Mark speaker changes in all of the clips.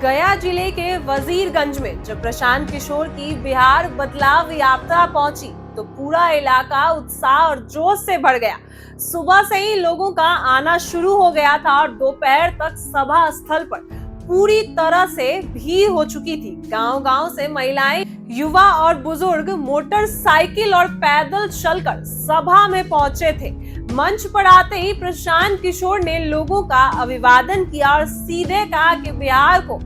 Speaker 1: गया जिले के वजीरगंज में जब प्रशांत किशोर की बिहार बदलाव यात्रा पहुंची तो पूरा इलाका उत्साह और जोश से भर गया। सुबह से ही लोगों का आना शुरू हो गया था और दोपहर तक सभा स्थल पर पूरी तरह से भीड़ हो चुकी थी। गांव-गांव से महिलाएं, युवा और बुजुर्ग मोटरसाइकिल और पैदल चलकर सभा में पहुंचे थे। मंच पर आते ही प्रशांत किशोर ने लोगों का अभिवादन किया और सीधे कहा कि बिहार को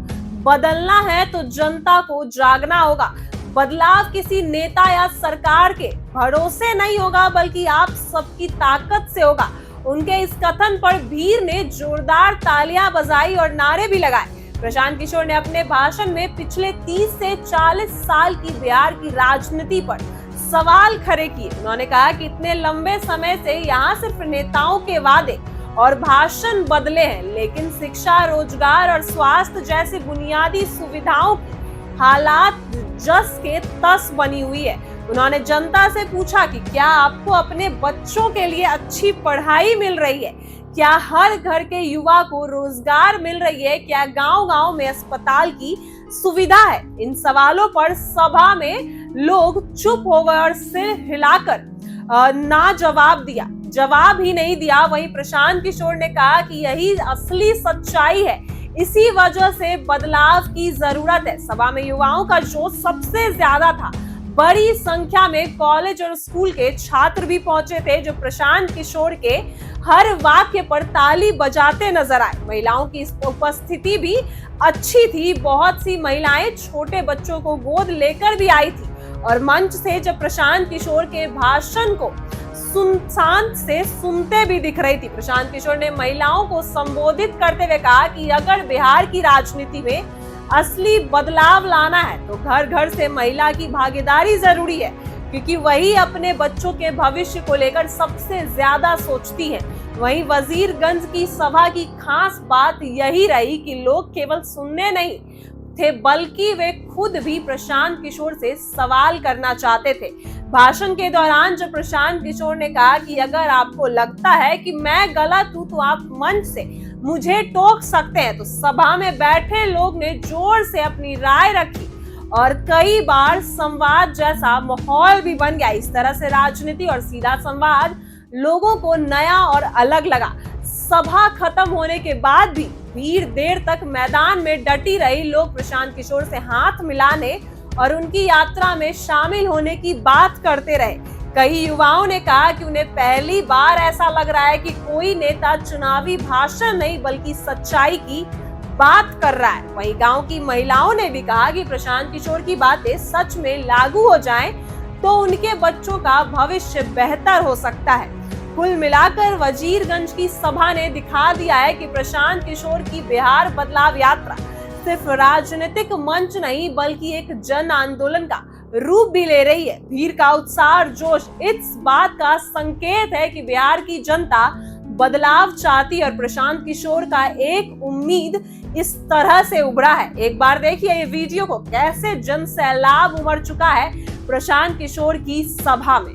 Speaker 1: बदलना है तो जनता को जागना होगा। बदलाव किसी नेता या सरकार के भरोसे नहीं होगा बल्कि आप सबकी ताकत से होगा। उनके इस कथन पर भीड़ ने जोरदार तालियां बजाई और नारे भी लगाए। प्रशांत किशोर ने अपने भाषण में पिछले 30 से 40 साल की बिहार की राजनीति पर सवाल खड़े किए। उन्होंने कहा कि इतने लंबे समय से यहाँ सिर्फ नेताओं के वादे और भाषण बदले हैं, लेकिन शिक्षा, रोजगार और स्वास्थ्य जैसी बुनियादी सुविधाओं की हालात जस के तस बनी हुई है। उन्होंने जनता से पूछा कि क्या आपको अपने बच्चों के लिए अच्छी पढ़ाई मिल रही है, क्या हर घर के युवा को रोजगार मिल रही है, क्या गांव-गांव में अस्पताल की सुविधा है। इन सवालों पर सभा में लोग चुप हो गए और सिर हिलाकर ना जवाब ही नहीं दिया। वहीं प्रशांत किशोर ने कहा कि यही असली सच्चाई है, इसी वजह से बदलाव की जरूरत है। सभा में युवाओं का जोश सबसे ज्यादा था। बड़ी संख्या में कॉलेज और स्कूल के छात्र भी पहुंचे थे जो प्रशांत किशोर के हर वाक्य पर ताली बजाते नजर आए। महिलाओं की उपस्थिति भी अच्छी थी। बहुत सी महिलाएं छोटे बच्चों को गोद लेकर भी आई थी और मंच से जब प्रशांत किशोर के भाषण को शांत से सुनते भी दिख रही थी। प्रशांत किशोर ने महिलाओं को संबोधित करते हुए कहा कि अगर बिहार की राजनीति में असली बदलाव लाना है तो घर घर से महिला की भागीदारी जरूरी है, क्योंकि वही अपने बच्चों के भविष्य को लेकर सबसे ज्यादा सोचती है। वहीं वजीरगंज की सभा की खास बात यही रही कि लोग केवल सुनने नहीं थे बल्कि वे खुद भी प्रशांत किशोर से सवाल करना चाहते थे। भाषण के दौरान जब प्रशांत किशोर ने कहा कि अगर आपको लगता है कि मैं गलत हूं तो आप मंच से मुझे टोक सकते हैं, तो सभा में बैठे लोग ने जोर से अपनी राय रखी और कई बार संवाद जैसा माहौल भी बन गया। इस तरह से राजनीति और सीधा संवाद लोगों को नया और अलग लगा। सभा खत्म होने के बाद भी भीड़ देर तक मैदान में डटी रही। लोग प्रशांत किशोर से हाथ मिलाने और उनकी यात्रा में शामिल होने की बात करते रहे। कई युवाओं ने कहा कि उन्हें पहली बार ऐसा लग रहा है कि कोई नेता चुनावी भाषण नहीं बल्कि सच्चाई की बात कर रहा है। वहीं गांव की महिलाओं ने भी कहा कि प्रशांत किशोर की बातें सच में लागू हो जाएं तो उनके बच्चों का भविष्य बेहतर हो सकता है। कुल मिलाकर वजीरगंज की सभा ने दिखा दिया है कि प्रशांत किशोर की बिहार बदलाव यात्रा सिर्फ राजनीतिक मंच नहीं बल्कि एक जन आंदोलन का रूप भी ले रही है। भीड़ का उत्साह और जोश इस बात का संकेत है कि बिहार की जनता बदलाव चाहती है और प्रशांत किशोर का एक उम्मीद इस तरह से उभरा है। एक बार देखिए ये वीडियो को, कैसे जन सैलाब उमड़ चुका है प्रशांत किशोर की सभा में।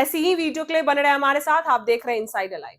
Speaker 1: ऐसी ही वीडियो के लिए बने रहे हमारे साथ। आप देख रहे हैं इनसाइडर लाइव।